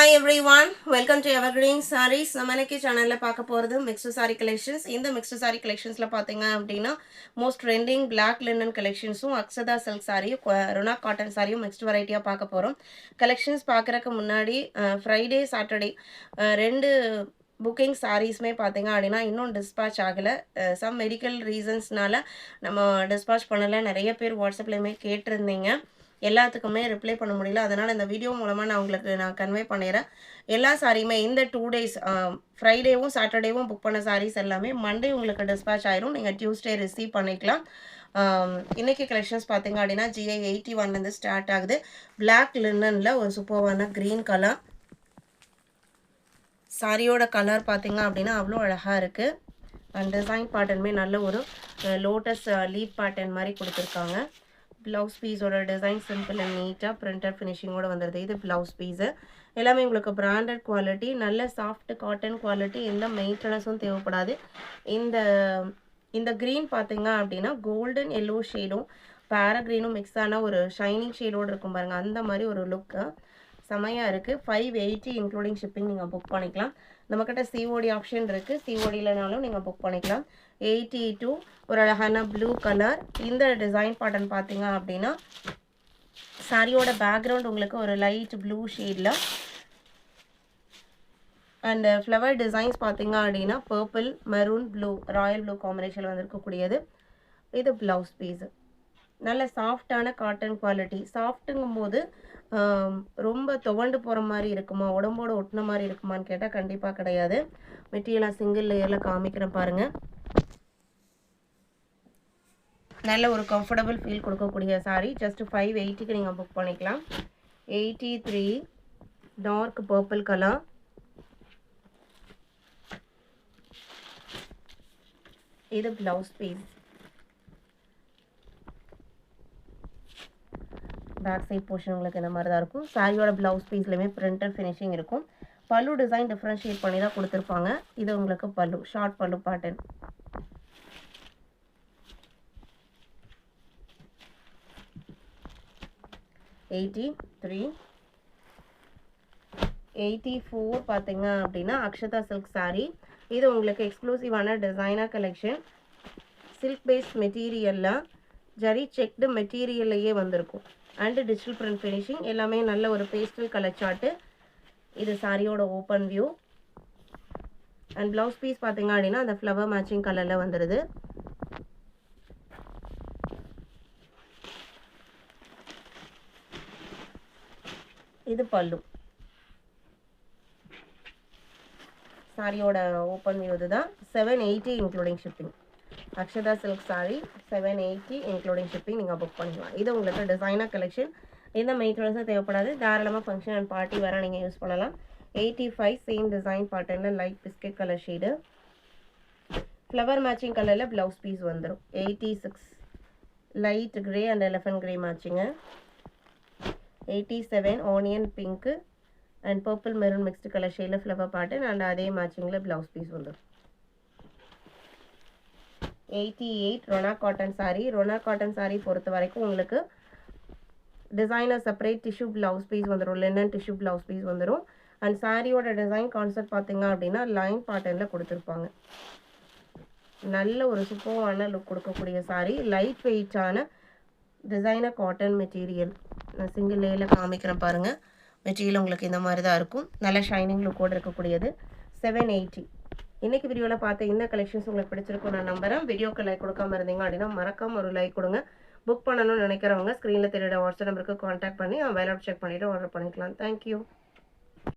Hi everyone, welcome to Evergreen Sarees. நம்ம இன்னைக்கு சேனல்ல பார்க்க போறது mixed saree collections. இந்த mixed saree collectionsல பாத்தீங்க அப்படின்னா most trending black linen collectionsum Akshata silk saree ருணா cotton saree mixed variety-யா பார்க்க போறோம். collections பார்க்கறதுக்கு முன்னாடி Friday Saturday ரெண்டு புக்கிங் சாரீஸ்மே பார்த்தீங்க அப்படின்னா இன்னும் டிஸ்பேச் ஆகலை. சம் மெடிக்கல் ரீசன்ஸ்னால நம்ம டிஸ்பேச் பண்ணலை. நிறைய பேர் வாட்ஸ்அப்லேயுமே கேட்டிருந்தீங்க. எல்லாத்துக்குமே ரிப்ளை பண்ண முடியல. அதனால் இந்த வீடியோ மூலமாக நான் உங்களுக்கு கன்வே பண்ணிடுறேன். எல்லா சாரியுமே இந்த 2 days ஃப்ரைடேவும் சாட்டர்டேவும் புக் பண்ண சாரீஸ் எல்லாமே மண்டே உங்களுக்கு டிஸ்பேச் ஆயிரும். நீங்கள் டியூஸ்டே ரிசீவ் பண்ணிக்கலாம். இன்றைக்கி கலெக்ஷன்ஸ் பார்த்தீங்க அப்படின்னா GI 81லேருந்து ஸ்டார்ட் ஆகுது. பிளாக் லின்னனில் ஒரு சூப்பர்வான க்ரீன் கலர். சாரியோட கலர் பார்த்தீங்க அப்படின்னா அவ்வளோ அழகாக இருக்குது. அண்ட் டிசைன் பேட்டர்னுமே நல்ல ஒரு லோட்டஸ் லீப் பேட்டர்ன் மாதிரி கொடுத்துருக்காங்க. ப்ளவுஸ் பீஸோட டிசைன் சிம்பிள் அண்ட் நீட்டாக பிரிண்டட் ஃபினிஷிங்கோட வந்துடுது. இது ப்ளவுஸ் பீஸு எல்லாமே உங்களுக்கு பிராண்டட் குவாலிட்டி, நல்ல சாஃப்ட் காட்டன் குவாலிட்டி, எந்த மெயின்டெனன்ஸும் தேவைப்படாது. இந்த க்ரீன் பார்த்தீங்க அப்படின்னா கோல்டன் எல்லோ ஷேடும் பேராக்ரீனும் மிக்ஸ் ஆன ஒரு ஷைனிங் ஷேடோடு இருக்கும் பாருங்கள். அந்த மாதிரி ஒரு லுக்கு செமையாக இருக்குது. 580 இன்க்ளூடிங் ஷிப்பிங் நீங்கள் புக் பண்ணிக்கலாம். நம்மக்கிட்ட COD ஆப்ஷன் இருக்குது. CODலனாலும் நீங்கள் புக் பண்ணிக்கலாம். 82 ஒரு அழகான ப்ளூ கலர். இந்த டிசைன் பேட்டர்ன் பார்த்தீங்க அப்படின்னா சாரியோட பேக்ரவுண்ட் உங்களுக்கு ஒரு லைட் ப்ளூ ஷேடில் அண்ட் ஃப்ளவர் டிசைன்ஸ் பார்த்தீங்க அப்படின்னா purple, maroon, blue, Royal blue காம்பினேஷனில் வந்துருக்கக்கூடியது. இது ப்ளவுஸ் பீஸு நல்ல சாஃப்டான காட்டன் குவாலிட்டி. சாஃப்ட்டுங்கும் போது ரொம்ப துவண்டு போகிற மாதிரி இருக்குமா, உடம்போடு ஒட்டின மாதிரி இருக்குமான்னு கேட்டால் கண்டிப்பாக கிடையாது. மெட்டீரியலாக சிங்கிள் லேயரில் காமிக்கிறேன் பாருங்கள். நல்ல ஒரு கம்ஃபர்டபுள் ஃபீல் கொடுக்கக்கூடிய சாரீ. ஜஸ்ட் 580க்கு நீங்கள் புக் பண்ணிக்கலாம். 83 டார்க் பர்பிள் கலர். இது blouse piece. Back side portion உங்களுக்கு இந்த மாதிரி தான் இருக்கும். சாரியோட ப்ளவுஸ் பீஸ்லையுமே பிரிண்டட் ஃபினிஷிங் இருக்கும். பல்லு டிசைன் டிஃப்ரென்ஷியேட் பண்ணி தான் கொடுத்துருப்பாங்க. இது உங்களுக்கு பல்லு, ஷார்ட் பல்லு பேட்டர்ன். $83. 84 பார்த்தீங்க அப்படின்னா அக்ஷதா சில்க் சாரீ. இது உங்களுக்கு எக்ஸ்க்ளூசிவான டிசைனர் கலெக்ஷன். சில்க் பேஸ்ட் மெட்டீரியலில் ஜரி செக்டு மெட்டீரியல்லையே வந்திருக்கும். அண்டு டிஜிட்டல் பிரிண்ட் ஃபினிஷிங் எல்லாமே நல்ல ஒரு பேஸ்டல் கலர் சார்ட்டு. இது சாரியோட open view. And blouse piece பார்த்தீங்க அப்படின்னா அந்த ஃப்ளவர் மேட்சிங் கலரில் வந்துடுது. இது பல்லு. சாரியோட ஓப்பன் வியூ இதுதான். 780 including shipping. Akshata silk sari 780 including shipping நீங்கள் புக் பண்ணிக்கலாம். இது உங்களுக்கு டிசைனர் கலெக்ஷன். எந்த மெயின்டெனன்ஸும் தேவைப்படாது. தாராளமாக ஃபங்க்ஷன் அண்ட் பார்ட்டி வர நீங்கள் யூஸ் பண்ணலாம். 85 சேம் டிசைன் பேட்டர்னில் light biscuit colour shade. Flower matching கலரில் ப்ளவுஸ் பீஸ் வந்துடும். 86 light grey and elephant grey matching. 87 onion pink and purple maroon mixed colour ஷேடில் ஃப்ளவர் பேட்டர்ன் அண்ட் அதே மேட்சிங்கில் ப்ளவுஸ் பீஸ் வந்துடும். 88 ரொனா காட்டன் சாரீ. ரொனா காட்டன் சாரீ பொறுத்த வரைக்கும் உங்களுக்கு designer separate tissue blouse piece வந்துடும். லினன் டிஷ்யூ ப்ளவுஸ் பீஸ் வந்துடும். அண்ட் சாரியோட டிசைன் கான்செப்ட் பார்த்தீங்க அப்படின்னா லைன் பேட்டர்னில் கொடுத்துருப்பாங்க. நல்ல ஒரு சூப்பரான லுக் கொடுக்கக்கூடிய சாரீ. லைட் வெயிட்டான டிசைனர் காட்டன் மெட்டீரியல். நான் சிங்கிள் லேயில் காமிக்கிறேன் பாருங்கள். மெட்டீரியல் உங்களுக்கு இந்த மாதிரி தான் இருக்கும். நல்ல ஷைனிங் லுக்கோடு இருக்கக்கூடியது. 780. இன்றைக்கி வீடியோவில் பார்த்த இந்த கலெக்ஷன்ஸ் உங்களுக்கு பிடிச்சிருக்கும் நான் நம்புறேன். வீடியோக்கு லைக் கொடுக்காம இருந்தீங்க அப்படின்னா மறக்காமல் ஒரு லைக் கொடுங்க. புக் பண்ணணும்னு நினைக்கிறவங்க ஸ்க்ரீனில் தெரியுற வாட்ஸ்அப் நம்பருக்கு கான்டாக்ட் பண்ணி அவைலபிள் செக் பண்ணிவிட்டு ஆர்டர் பண்ணிக்கலாம். தேங்க்யூ.